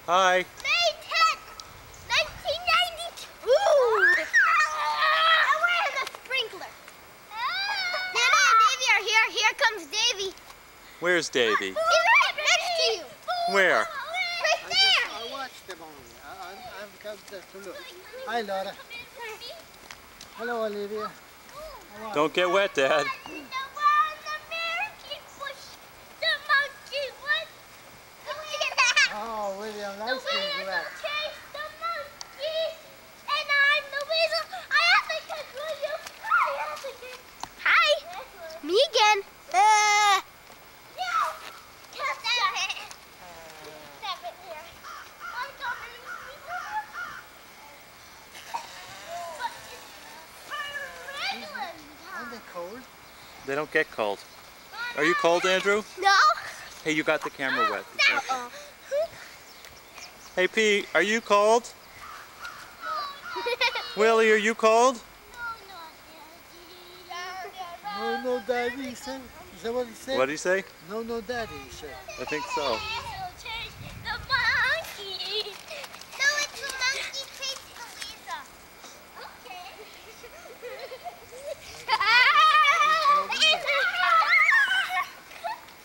Hi. May 10th, 1992. And where's the sprinkler? Nana and Davy are here. Here comes Davy. Where's Davy? He's right next to you. Where? Right there. I watched them only. I've come there to look. Hi, Laura. Hello, Olivia. Don't get wet, Dad. Oh, William likes being wet. Hi, me again. Aren't they cold? They don't get cold. Are you cold, Andrew? No. Hey, you got the camera wet. Be careful. Hey, Pete, are you cold? Willie, are you cold? No, no, Daddy, he said. Is that what he said? What did he say? No, no, Daddy, he said. I think so.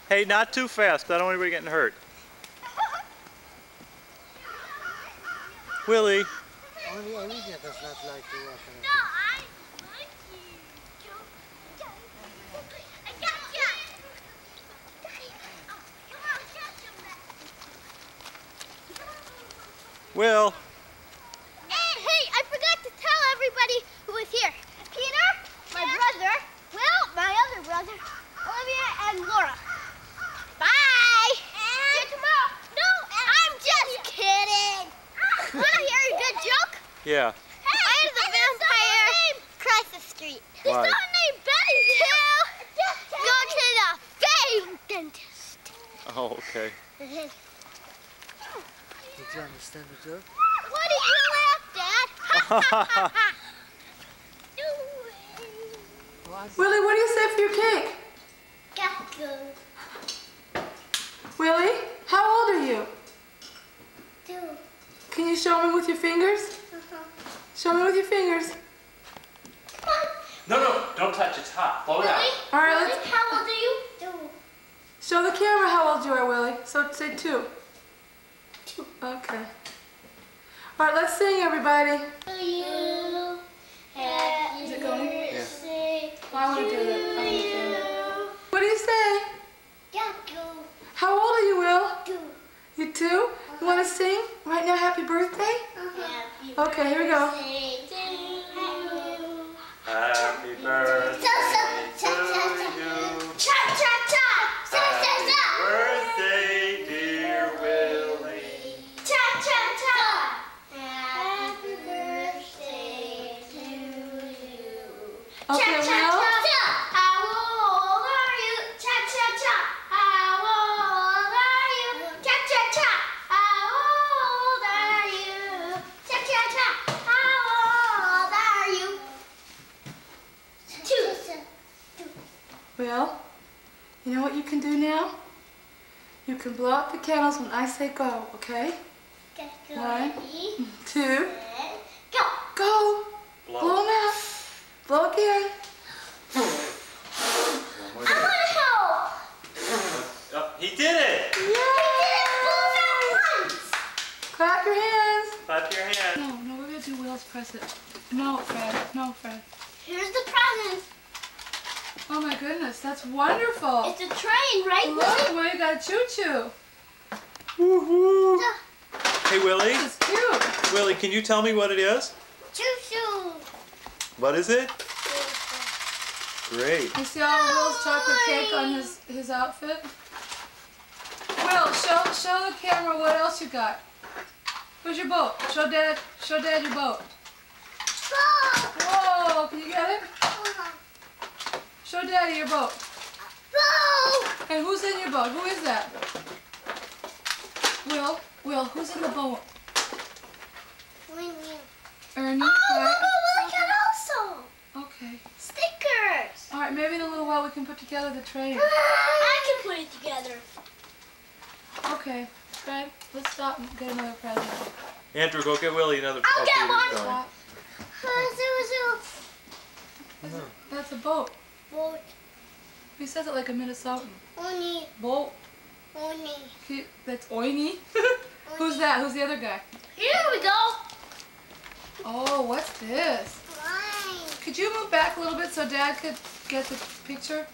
Hey, not too fast. I don't want anybody getting hurt. Willie. Only Olivia does not like to walk on No, I like you. I got you. Come on, catch him. Will. Hey, I forgot to tell everybody who was here. Peter, my brother, Will, my other brother, Olivia, and Laura. Bye. See you tomorrow. No, I'm just kidding. Want to hear a good joke? Yeah. Hey, why is the vampire across the street? There's Why? someone named Betty too. Go to the fame dentist. Oh, okay. Did you understand the joke? What did you laugh, Dad? Willie, what do you say for your cake? Gato. Willie, how old are you? 2. Can you show me with your fingers? Show me with your fingers. No, don't touch. It's hot. Blow it out. All right, let's How old are you? 2. show the camera how old you are, Willie. So say 2. Okay. All right, let's sing, everybody. You. Happy Is it going? birthday I want to do that. What do you say? Gato. How old are you, Will? 2. You 2? You want to sing right now? Happy birthday? Happy Okay, here we go. birthday to you. Happy birthday to you. Cha cha cha. Sa sa sa. Birthday, dear Willie. Cha cha cha. Happy birthday to you. Okay, Cha cha Will. cha. How old are you? Cha cha cha. How old are you? Cha cha cha. How old are you? Cha cha cha. How old are you? 2. Will, you know what you can do now? You can blow out the candles when I say go, okay? 1, 2, Go. go. Blow them out. Blow again. I want to help. Oh, he did it. Clap your hands. Clap your hands. No, we're going to do Will's present. No, Fred. No, Fred. Here's the present. Oh my goodness, that's wonderful. It's a train, right? Look, well, you got a choo-choo. Woohoo. Hey, Willie. It's cute. Willie, can you tell me what it is? Choo-choo. What is it? Great. You see all of Will's chocolate cake on his outfit? Will, show the camera what else you got. Where's your boat? Show Dad your boat. Whoa, can you get it? Show Daddy your boat. And who's in your boat? Who is that? Will, who's in the boat? Ernie, right? I can also. Okay. Stickers. All right, maybe in a little while we can put together the train. I can put it together. Okay. Fred, let's stop and get another present. Andrew, go get Willie another. I'll get Peter's one. going. Stop. That's a boat. Boat. He says it like a Minnesotan. Oni. Boat. Oni. That's Oiny? Who's that? Who's the other guy? Here we go. Oh, what's this? Mine. Could you move back a little bit so Dad could get the picture?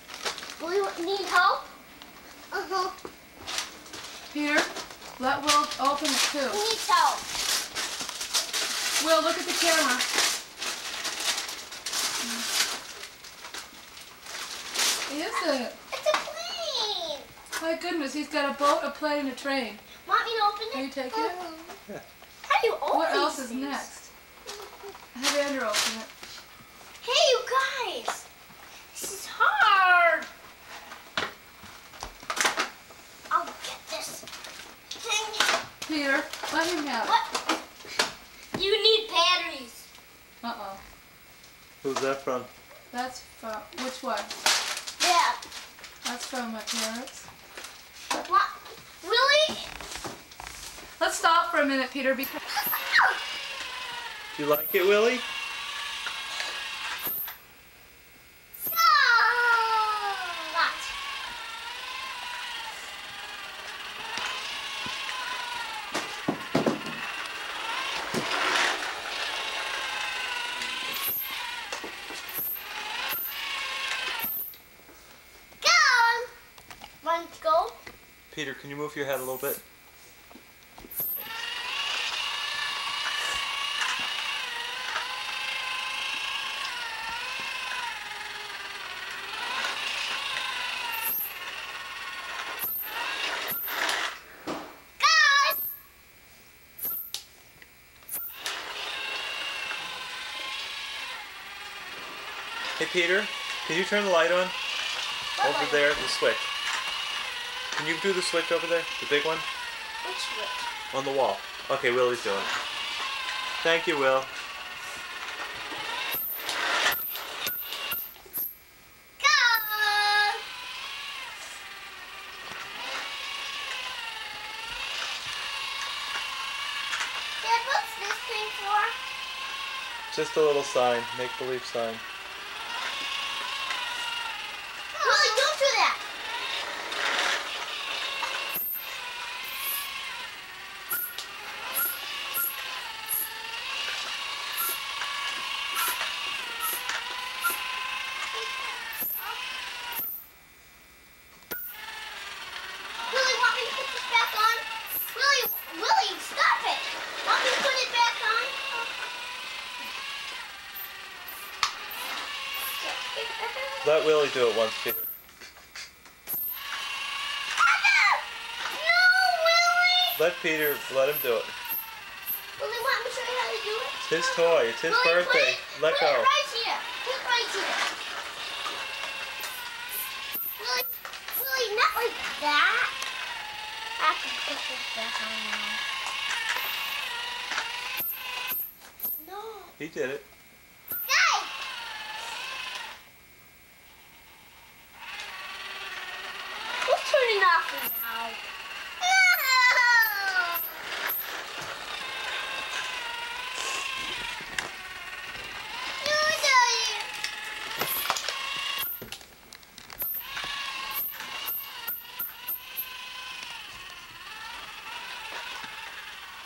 We need help? Uh-huh. Peter, let Will open it We too. need help. Will, look at the camera. Is it? It's a plane. My goodness, he's got a boat, a plane, and a train. Want me to open it? Are you taking it? Yeah. How do you open What else these is things? next? Have Andrew open it. Hey, you guys. This is hard. I'll get this. Peter, let him have it. What? You need batteries. Uh-oh. Who's that from? That's from, which one? Yeah. That's from my parents. What? Really? Let's stop for a minute, Peter, because Do you like it, Willie? What? Go! Want to go? Peter, can you move your head a little bit? Hey Peter, can you turn the light on? Over there, the switch. Can you do the switch over there? The big one? Which way? On the wall. Okay, Willie's doing it. Thank you, Will. Go! Dad, what's this thing for? Just a little sign, make-believe sign. Willie, don't do that! Willie, want me to put this back on? Willie, stop it! Want me to put it back on? Let Willie do it once, Peter. No, Willie! Let Peter, let him do it. Willie, want me to show you how to do it? It's his toy, it's his Willie, birthday. Let put it go. right here. Put it right here. Willie, not like that. I can put this back on now. No. He did it. Guys! Who's turning off now? No! No, Daddy.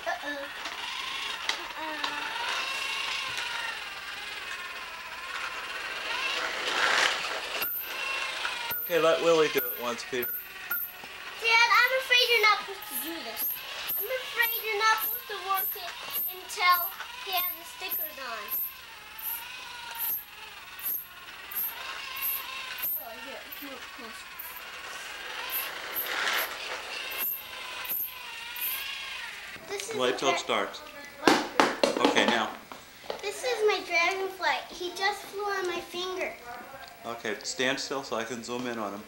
Uh-oh. Okay, let Willie do it once, Peter. Dad, I'm afraid you're not supposed to do this. I'm afraid you're not supposed to work it until you have the stickers on. Oh, here, move closer. This is Wait the till it dra- starts. What? Okay, now. This is my dragonfly. He just flew on my finger. Okay, stand still so I can zoom in on him.